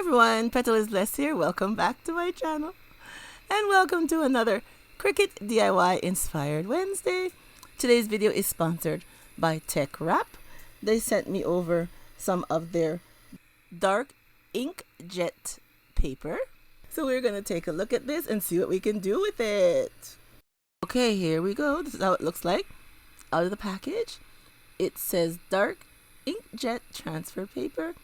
everyone, Petalisbless here. Welcome back to my channel. And welcome to another Cricut DIY Inspired Wednesday. Today's video is sponsored by TeckWrap. They sent me over some of their dark inkjet paper. So we're going to take a look at this and see what we can do with it. Okay, here we go. This is how it looks like out of the package. It says dark inkjet transfer paper.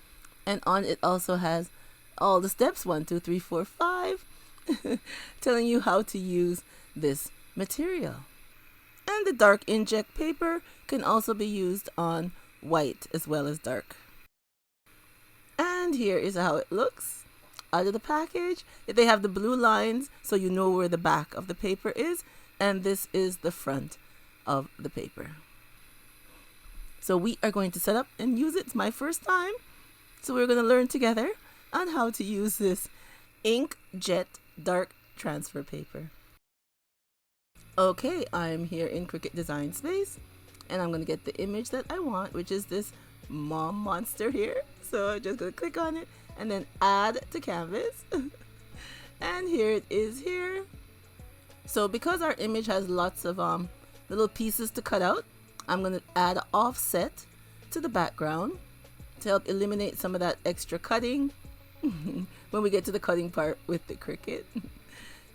And on it also has all the steps, 1, 2, 3, 4, 5, telling you how to use this material. And the dark inkjet paper can also be used on white as well as dark. And here is how it looks out of the package. They have the blue lines so you know where the back of the paper is. And this is the front of the paper. So we are going to set up and use it. It's my first time. So we're going to learn together on how to use this inkjet dark transfer paper. Okay, I'm here in Cricut Design Space and I'm going to get the image that I want, which is this mom monster here. So I'm just going to click on it and then add to canvas. And here it is here. So because our image has lots of little pieces to cut out, I'm going to add offset to the background to help eliminate some of that extra cutting when we get to the cutting part with the Cricut.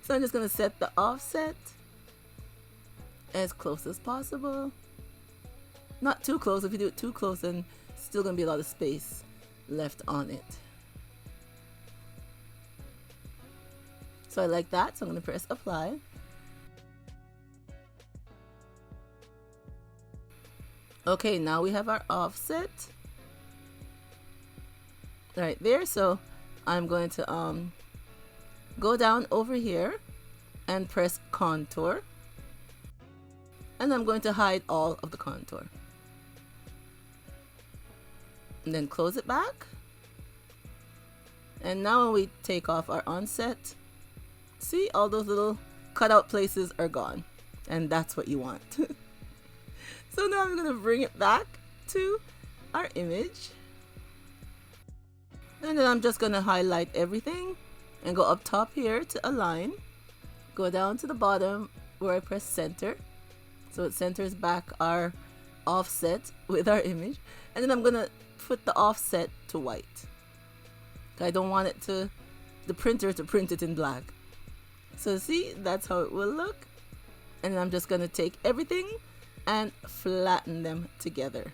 So I'm just going to set the offset as close as possible. Not too close. If you do it too close, then still going to be a lot of space left on it. So I like that, so I'm going to press apply. Okay, now we have our offset right there. So I'm going to go down over here and press contour, and I'm going to hide all of the contour and then close it back. And now when we take off our onset, see, all those little cutout places are gone, and that's what you want. So now I'm going to bring it back to our image. And then I'm just going to highlight everything and go up top here to align. Go down to the bottom where I press center. So it centers back our offset with our image. And then I'm going to put the offset to white. I don't want it to, the printer to print it in black. So see, that's how it will look. And then I'm just going to take everything and flatten them together.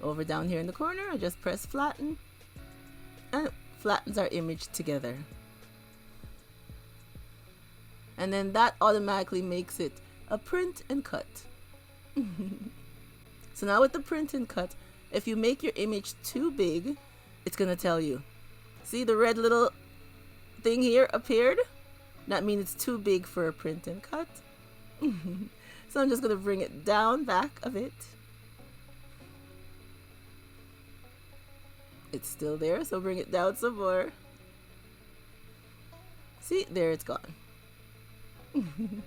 Over down here in the corner, I just press flatten. And it flattens our image together. And then that automatically makes it a print and cut. So now with the print and cut, if you make your image too big, it's going to tell you. See, the red little thing here appeared? That means it's too big for a print and cut. So I'm just going to bring it down back of it. It's still there, so bring it down some more. See, there it's gone. And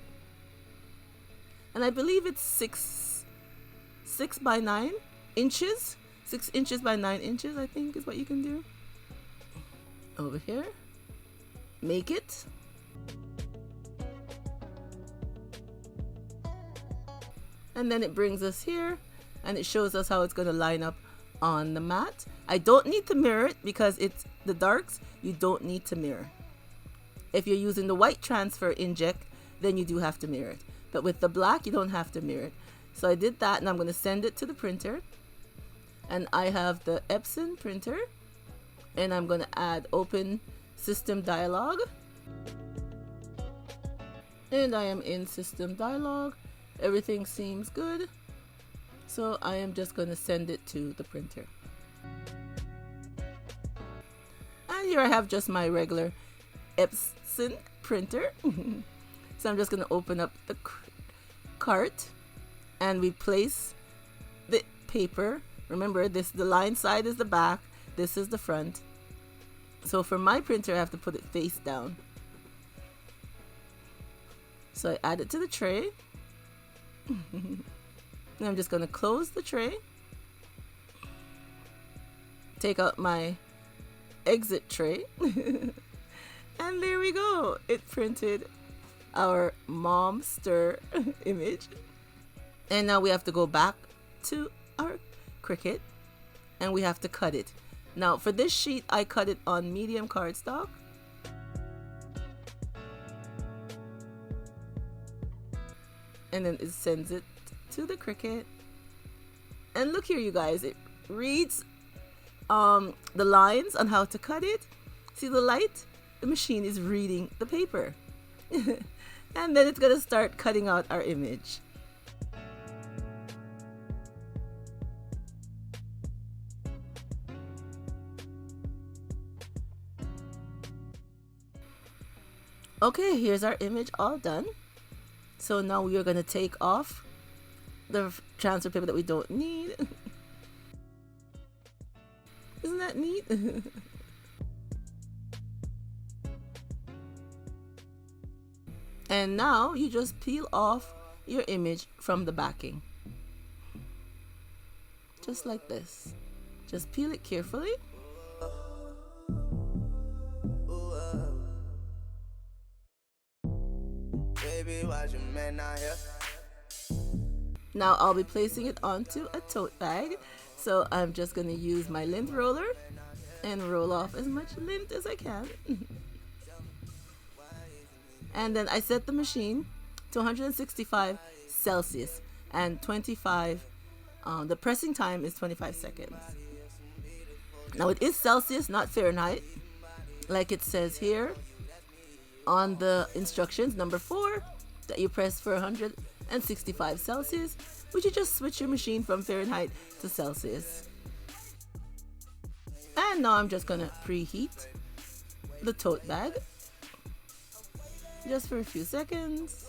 I believe it's 6 by 9 inches. 6 inches by 9 inches, I think, is what you can do. Over here. Make it. And then it brings us here, and it shows us how it's going to line up on the mat. I don't need to mirror it because it's the darks. You don't need to mirror. If you're using the white transfer inkjet, then you do have to mirror it. But with the black, you don't have to mirror it. So I did that, and I'm going to send it to the printer. And I have the Epson printer, and I'm going to add open system dialog. And I am in system dialog. Everything seems good. So I am just going to send it to the printer. And here I have just my regular Epson printer. So I'm just going to open up the cart and we place the paper. Remember, the line side is the back, this is the front. So for my printer, I have to put it face down. So I add it to the tray. And I'm just going to close the tray. Take out my exit tray. And there we go. It printed our momster image. And now we have to go back to our Cricut and we have to cut it. Now for this sheet, I cut it on medium cardstock. And then it sends it to the Cricut. And look here, you guys, it reads the lines on how to cut it. See the light? The machine is reading the paper. And then it's gonna start cutting out our image. Okay, here's our image all done. So now we are going to take off the transfer paper that we don't need. Isn't that neat? And now you just peel off your image from the backing. Just like this. Just peel it carefully. Now I'll be placing it onto a tote bag. So I'm just going to use my lint roller and roll off as much lint as I can. And then I set the machine to 165 Celsius and 25, the pressing time is 25 seconds. Now it is Celsius, not Fahrenheit, like it says here on the instructions, number 4, that you press for 165 Celsius, which you just switch your machine from Fahrenheit to Celsius. And now I'm just gonna preheat the tote bag just for a few seconds.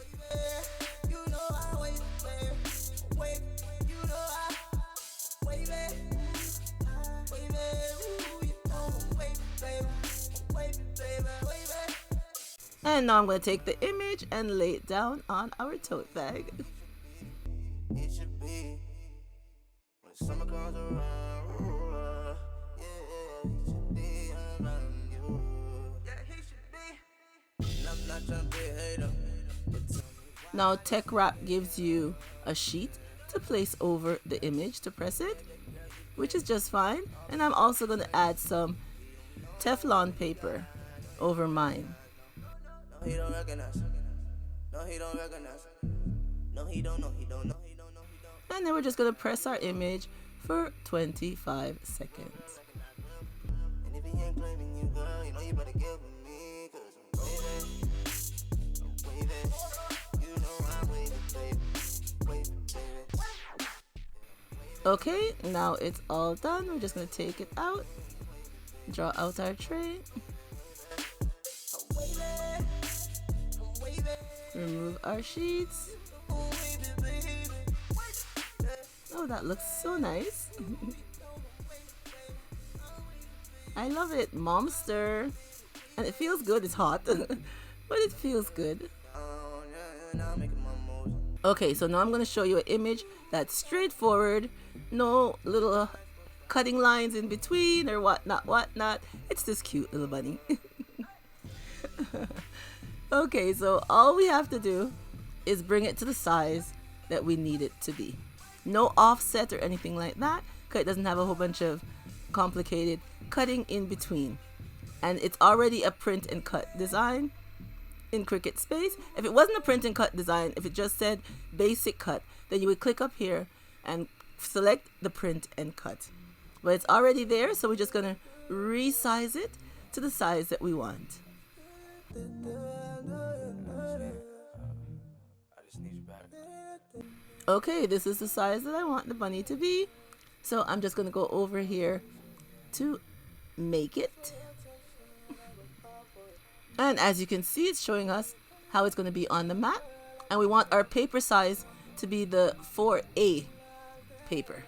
And now I'm going to take the image and lay it down on our tote bag. It should be when summer comes around. Yeah, he should be around you. Yeah, he should be. And I'm not trying to be a hater. Now TeckWrap gives you a sheet to place over the image to press it, which is just fine. And I'm also going to add some Teflon paper over mine. He don't recognize. No, he don't recognize. No, he don't know. He don't know. He don't know. And then we're just gonna press our image for 25 seconds. And if he ain't claiming you, girl, you know you better get with me, 'cause I'm waiting. You know I'm waiting, baby. Okay, now it's all done. We're just gonna take it out, draw out our tray. Remove our sheets. Oh, that looks so nice. I love it, Momster. And it feels good. It's hot, but it feels good. Okay, so now I'm going to show you an image that's straightforward. No little cutting lines in between or whatnot. It's this cute little bunny. Okay, so all we have to do is bring it to the size that we need it to be. No offset or anything like that, because it doesn't have a whole bunch of complicated cutting in between. And it's already a print and cut design in Cricut Space. If it wasn't a print and cut design, if it just said basic cut, then you would click up here and select the print and cut. But it's already there, so we're just going to resize it to the size that we want. Okay, this is the size that I want the bunny to be. So I'm just going to go over here to make it. And as you can see, it's showing us how it's going to be on the mat. And we want our paper size to be the 4A paper.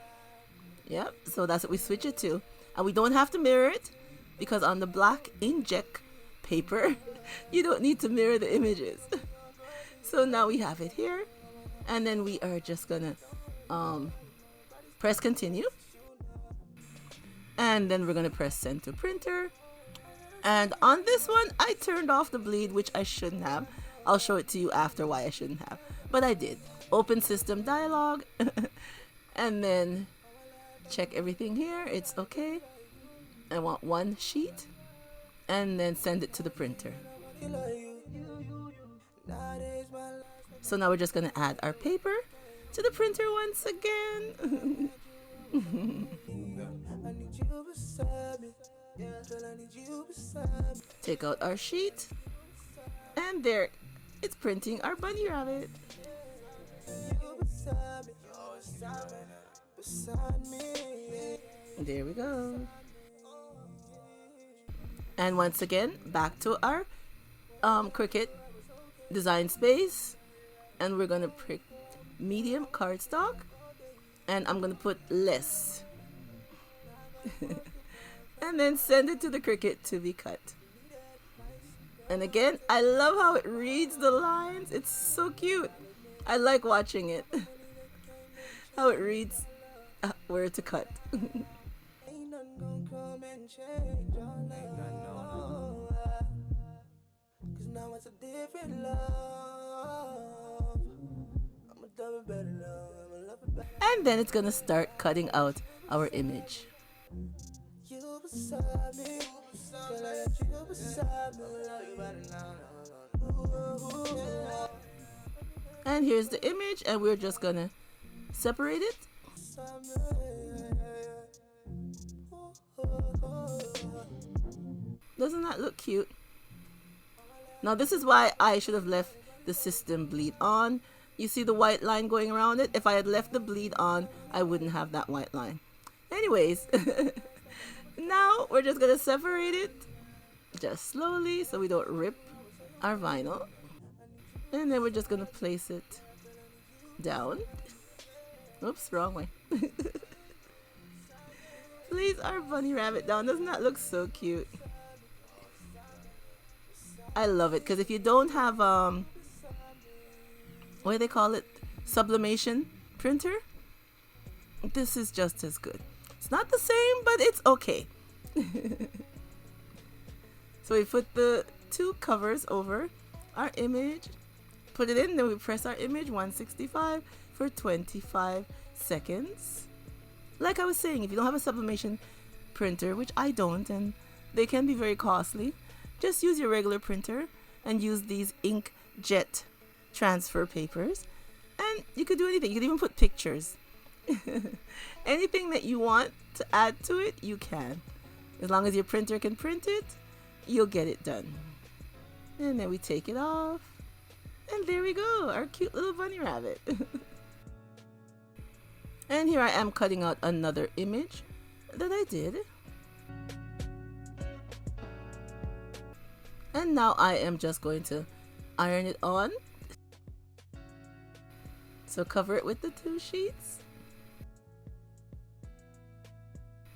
Yep, so that's what we switch it to. And we don't have to mirror it, because on the black inkjet paper, you don't need to mirror the images. So now we have it here. And then we are just gonna press continue. And then we're gonna press send to printer. And on this one, I turned off the bleed, which I shouldn't have. I'll show it to you after why I shouldn't have. But I did. Open system dialog. And then check everything here. It's okay. I want one sheet. And then send it to the printer. So now we're just going to add our paper to the printer once again. Take out our sheet. And there, it's printing our bunny rabbit. There we go. And once again, back to our Cricut design space. And we're going to print medium cardstock. And I'm going to put less. And then send it to the Cricut to be cut. And again, I love how it reads the lines. It's so cute. I like watching it. How it reads where to cut. And then it's gonna start cutting out our image. And here's the image, and we're just gonna separate it. Doesn't that look cute? Now this is why I should have left the system bleed on. You see the white line going around it? If I had left the bleed on, I wouldn't have that white line. Anyways, now we're just gonna separate it just slowly so we don't rip our vinyl. And then we're just gonna place it down. Oops, wrong way. Place our bunny rabbit down. Doesn't that look so cute? I love it because if you don't have what do they call it? Sublimation printer? This is just as good. It's not the same, but it's okay. So we put the two covers over our image, put it in, then we press our image 165 for 25 seconds. Like I was saying, if you don't have a sublimation printer, which I don't, and they can be very costly, just use your regular printer and use these inkjet transfer papers, and you could do anything. You could even put pictures. Anything that you want to add to it, you can. As long as your printer can print it, you'll get it done. And then we take it off, and there we go, our cute little bunny rabbit. And here I am cutting out another image that I did. And now I am just going to iron it on. So cover it with the two sheets.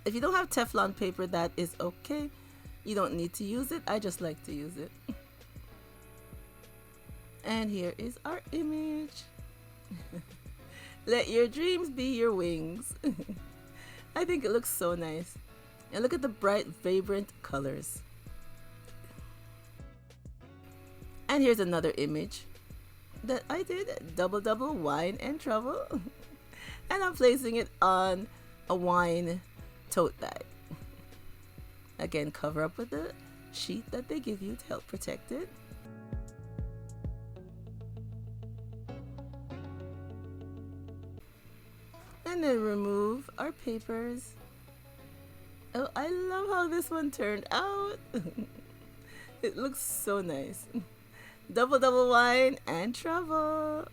If you don't have Teflon paper, that is okay. You don't need to use it. I just like to use it. And here is our image. Let your dreams be your wings. I think it looks so nice. And look at the bright, vibrant colors. And here's another image that I did. Double double, wine and trouble. And I'm placing it on a wine tote bag. Again, cover up with the sheet that they give you to help protect it. And then remove our papers. Oh, I love how this one turned out. It looks so nice. Double double wine and trouble.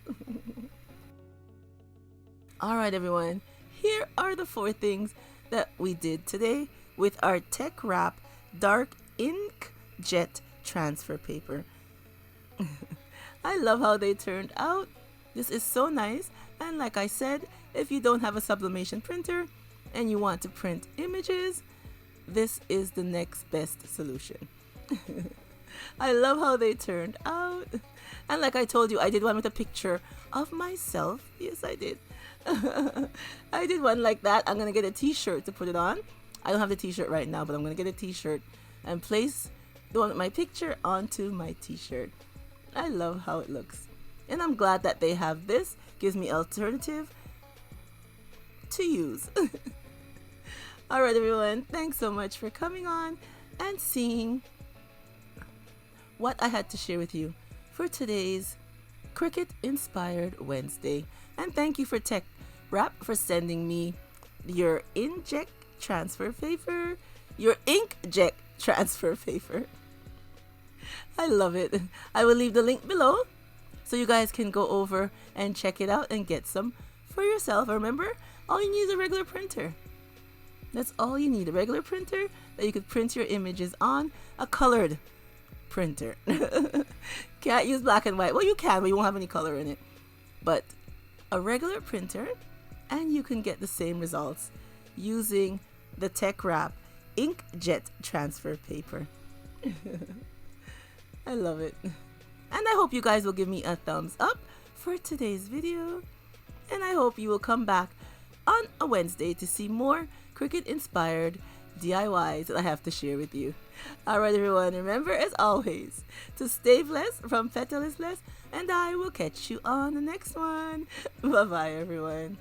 Alright everyone, here are the 4 things that we did today with our TeckWrap Dark Inkjet Transfer Paper. I love how they turned out. This is so nice, and like I said, if you don't have a sublimation printer and you want to print images, this is the next best solution. I love how they turned out. And like I told you, I did one with a picture of myself. Yes, I did. I did one like that. I'm going to get a t-shirt to put it on. I don't have the t-shirt right now, but I'm going to get a t-shirt and place the one with my picture onto my t-shirt. I love how it looks. And I'm glad that they have this. Gives me alternative to use. Alright everyone, thanks so much for coming on and seeing what I had to share with you for today's Cricut Inspired Wednesday. And thank you for TeckWrap for sending me your inkjet transfer paper. Your inkjet transfer paper. I love it. I will leave the link below so you guys can go over and check it out and get some for yourself. Remember, all you need is a regular printer. That's all you need, a regular printer that you could print your images on, a colored printer. Can't use black and white. Well, you can, but you won't have any color in it. But a regular printer, and you can get the same results using the TeckWrap Inkjet Transfer Paper. I love it. And I hope you guys will give me a thumbs up for today's video. And I hope you will come back on a Wednesday to see more Cricut inspired DIYs that I have to share with you. Alright everyone, remember as always to stay blessed from Petalisbless, and I will catch you on the next one. Bye bye everyone.